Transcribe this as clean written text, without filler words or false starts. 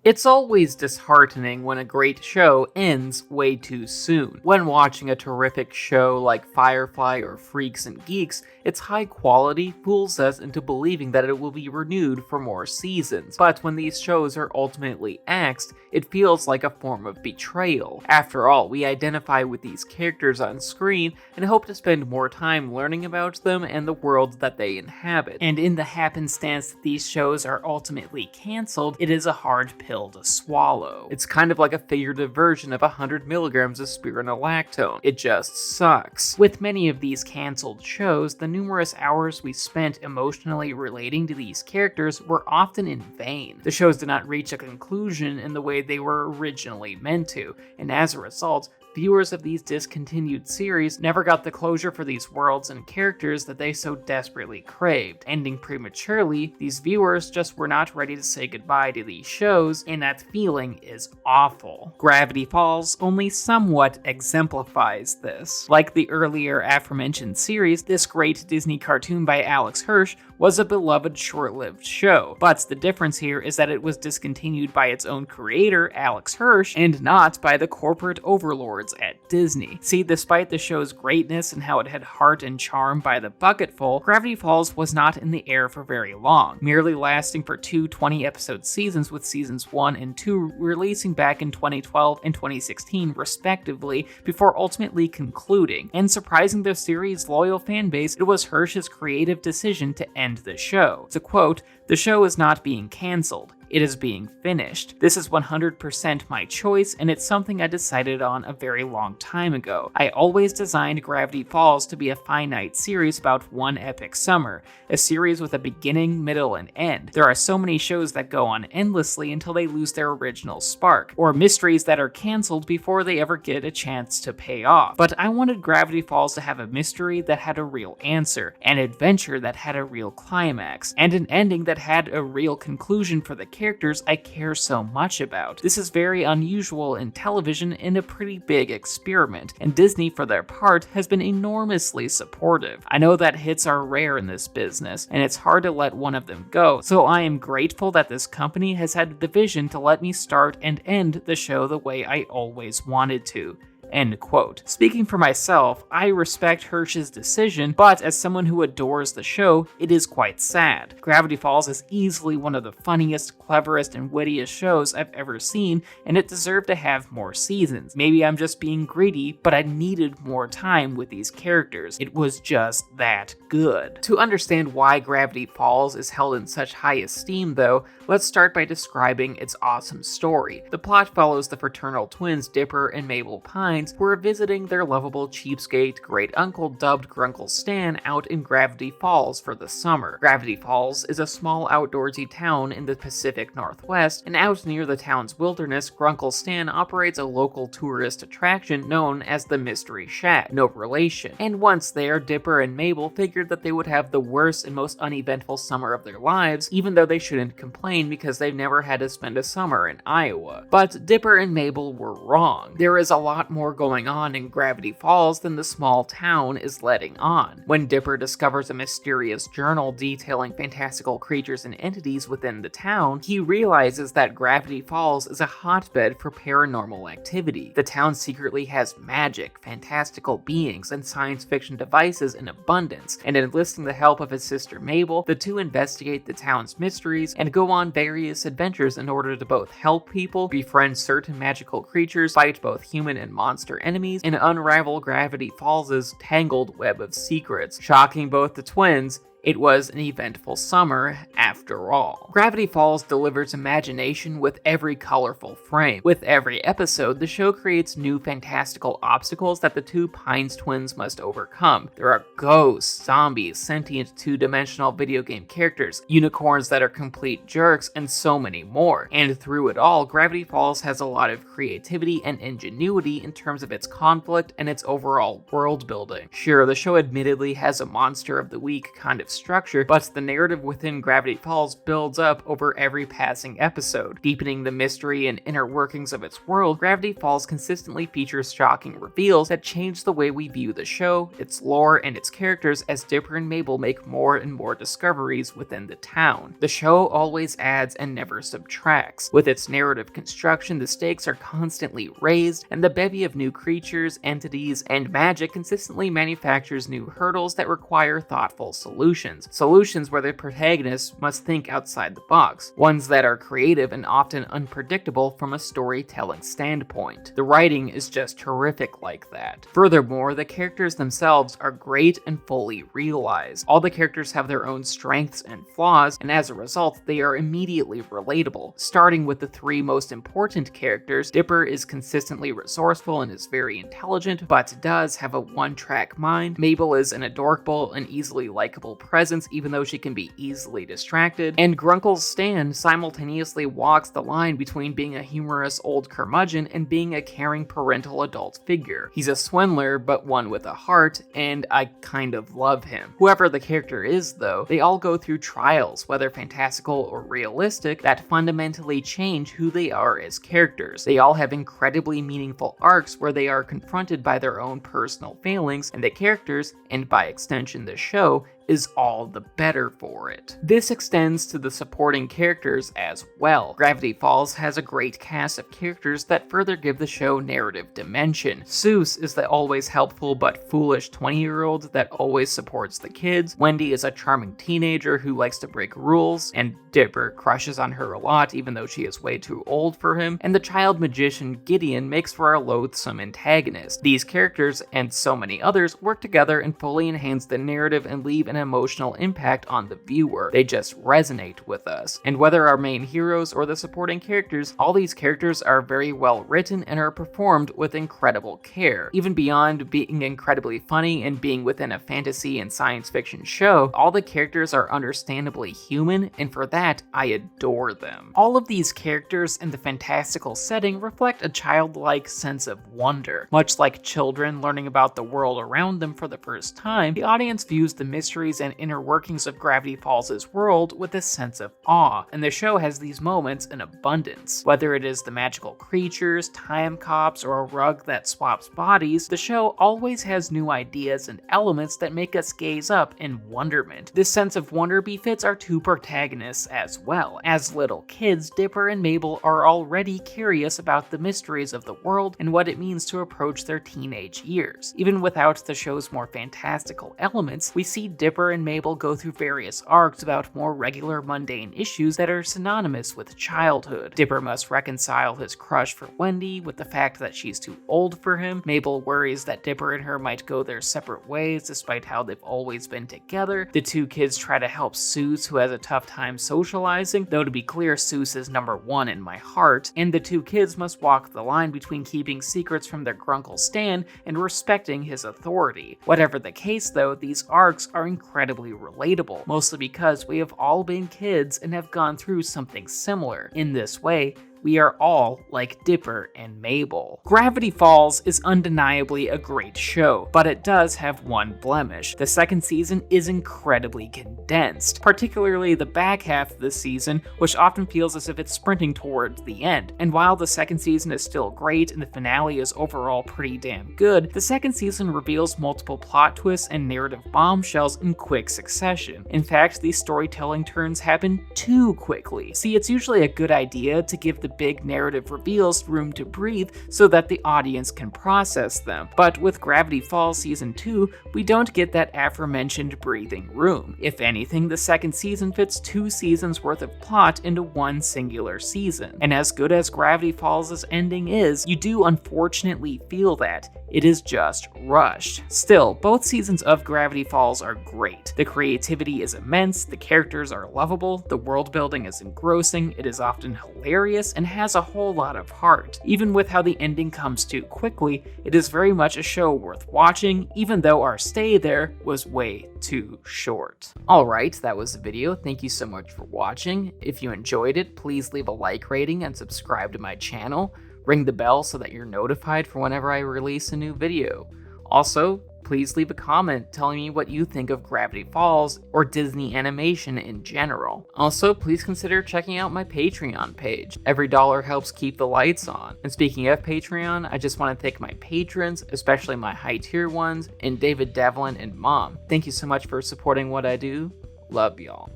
It's always disheartening when a great show ends way too soon. When watching a terrific show like Firefly or Freaks and Geeks, its high quality fools us into believing that it will be renewed for more seasons. But when these shows are ultimately axed, it feels like a form of betrayal. After all, we identify with these characters on screen and hope to spend more time learning about them and the world that they inhabit. And in the happenstance that these shows are ultimately cancelled, it is a hard pill to swallow. It's kind of like a figurative version of 100 milligrams of spironolactone. It just sucks. With many of these cancelled shows, the numerous hours we spent emotionally relating to these characters were often in vain. The shows did not reach a conclusion in the way they were originally meant to, and as a result, viewers of these discontinued series never got the closure for these worlds and characters that they so desperately craved. Ending prematurely, these viewers just were not ready to say goodbye to these shows, and that feeling is awful. Gravity Falls only somewhat exemplifies this. Like the earlier aforementioned series, this great Disney cartoon by Alex Hirsch was a beloved short-lived show, but the difference here is that it was discontinued by its own creator, Alex Hirsch, and not by the corporate overlords at Disney. See, despite the show's greatness and how it had heart and charm by the bucketful, Gravity Falls was not in the air for very long, merely lasting for two 20-episode seasons, with seasons 1 and 2 releasing back in 2012 and 2016 respectively, before ultimately concluding. And surprising the series' loyal fanbase, it was Hirsch's creative decision to end the show. To quote, "The show is not being cancelled. It is being finished. This is 100% my choice, and it's something I decided on a very long time ago. I always designed Gravity Falls to be a finite series about one epic summer, a series with a beginning, middle, and end. There are so many shows that go on endlessly until they lose their original spark, or mysteries that are cancelled before they ever get a chance to pay off. But I wanted Gravity Falls to have a mystery that had a real answer, an adventure that had a real climax, and an ending that had a real conclusion for the characters I care so much about. This is very unusual in television and a pretty big experiment, and Disney, for their part, has been enormously supportive. I know that hits are rare in this business, and it's hard to let one of them go, so I am grateful that this company has had the vision to let me start and end the show the way I always wanted to." End quote. Speaking for myself, I respect Hirsch's decision, but as someone who adores the show, it is quite sad. Gravity Falls is easily one of the funniest, cleverest, and wittiest shows I've ever seen, and it deserved to have more seasons. Maybe I'm just being greedy, but I needed more time with these characters. It was just that good. To understand why Gravity Falls is held in such high esteem, though, let's start by describing its awesome story. The plot follows the fraternal twins Dipper and Mabel Pine, who are visiting their lovable cheapskate great-uncle dubbed Grunkle Stan out in Gravity Falls for the summer. Gravity Falls is a small outdoorsy town in the Pacific Northwest, and out near the town's wilderness, Grunkle Stan operates a local tourist attraction known as the Mystery Shack, no relation. And once there, Dipper and Mabel figured that they would have the worst and most uneventful summer of their lives, even though they shouldn't complain because they've never had to spend a summer in Iowa. But Dipper and Mabel were wrong. There is a lot more going on in Gravity Falls than the small town is letting on. When Dipper discovers a mysterious journal detailing fantastical creatures and entities within the town, he realizes that Gravity Falls is a hotbed for paranormal activity. The town secretly has magic, fantastical beings, and science fiction devices in abundance, and enlisting the help of his sister Mabel, the two investigate the town's mysteries and go on various adventures in order to both help people, befriend certain magical creatures, fight both human and monster enemies, and unravel Gravity Falls' tangled web of secrets. Shocking both the twins, it was an eventful summer, after all. Gravity Falls delivers imagination with every colorful frame. With every episode, the show creates new fantastical obstacles that the two Pines twins must overcome. There are ghosts, zombies, sentient two-dimensional video game characters, unicorns that are complete jerks, and so many more. And through it all, Gravity Falls has a lot of creativity and ingenuity in terms of its conflict and its overall world building. Sure, the show admittedly has a monster of the week kind of structure, but the narrative within Gravity Falls builds up over every passing episode. Deepening the mystery and inner workings of its world, Gravity Falls consistently features shocking reveals that change the way we view the show, its lore, and its characters as Dipper and Mabel make more and more discoveries within the town. The show always adds and never subtracts. With its narrative construction, the stakes are constantly raised, and the bevy of new creatures, entities, and magic consistently manufactures new hurdles that require thoughtful solutions. Solutions where the protagonist must think outside the box, ones that are creative and often unpredictable from a storytelling standpoint. The writing is just terrific like that. Furthermore, the characters themselves are great and fully realized. All the characters have their own strengths and flaws, and as a result, they are immediately relatable. Starting with the three most important characters, Dipper is consistently resourceful and is very intelligent, but does have a one-track mind. Mabel is an adorable and easily likable presence, even though she can be easily distracted. And Grunkle Stan simultaneously walks the line between being a humorous old curmudgeon and being a caring parental adult figure. He's a swindler, but one with a heart, and I kind of love him. Whoever the character is, though, they all go through trials, whether fantastical or realistic, that fundamentally change who they are as characters. They all have incredibly meaningful arcs where they are confronted by their own personal failings, and the characters, and by extension the show, is all the better for it. This extends to the supporting characters as well. Gravity Falls has a great cast of characters that further give the show narrative dimension. Seuss is the always helpful but foolish 20-year-old that always supports the kids. Wendy is a charming teenager who likes to break rules, and Dipper crushes on her a lot even though she is way too old for him, and the child magician Gideon makes for a loathsome antagonist. These characters, and so many others, work together and fully enhance the narrative and leave an emotional impact on the viewer. They just resonate with us. And whether our main heroes or the supporting characters, all these characters are very well written and are performed with incredible care. Even beyond being incredibly funny and being within a fantasy and science fiction show, all the characters are understandably human, and for that, I adore them. All of these characters and the fantastical setting reflect a childlike sense of wonder. Much like children learning about the world around them for the first time, the audience views the mysteries and inner workings of Gravity Falls' world with a sense of awe, and the show has these moments in abundance. Whether it is the magical creatures, time cops, or a rug that swaps bodies, the show always has new ideas and elements that make us gaze up in wonderment. This sense of wonder befits our two protagonists as well. As little kids, Dipper and Mabel are already curious about the mysteries of the world and what it means to approach their teenage years. Even without the show's more fantastical elements, we see Dipper and Mabel go through various arcs about more regular mundane issues that are synonymous with childhood. Dipper must reconcile his crush for Wendy with the fact that she's too old for him. Mabel worries that Dipper and her might go their separate ways despite how they've always been together. The two kids try to help Seuss, who has a tough time socializing, though to be clear, Seuss is number one in my heart, and the two kids must walk the line between keeping secrets from their Grunkle Stan and respecting his authority. Whatever the case though, these arcs are incredibly relatable, mostly because we have all been kids and have gone through something similar. In this way, we are all like Dipper and Mabel. Gravity Falls is undeniably a great show, but it does have one blemish. The second season is incredibly condensed, particularly the back half of the season, which often feels as if it's sprinting towards the end. And while the second season is still great and the finale is overall pretty damn good, the second season reveals multiple plot twists and narrative bombshells in quick succession. In fact, these storytelling turns happen too quickly. See, it's usually a good idea to give the big narrative reveals room to breathe so that the audience can process them. But with Gravity Falls Season 2, we don't get that aforementioned breathing room. If anything, the second season fits 2 seasons worth of plot into one singular season. And as good as Gravity Falls' ending is, you do unfortunately feel that. It is just rushed. Still, both seasons of Gravity Falls are great. The creativity is immense, the characters are lovable, the world building is engrossing, it is often hilarious, and has a whole lot of heart. Even with how the ending comes too quickly, it is very much a show worth watching, even though our stay there was way too short. Alright, that was the video. Thank you so much for watching. If you enjoyed it, please leave a like rating and subscribe to my channel. Ring the bell so that you're notified for whenever I release a new video. Also, please leave a comment telling me what you think of Gravity Falls or Disney animation in general. Also, please consider checking out my Patreon page. Every dollar helps keep the lights on. And speaking of Patreon, I just want to thank my patrons, especially my high tier ones, and David Devlin and Mom. Thank you so much for supporting what I do. Love y'all.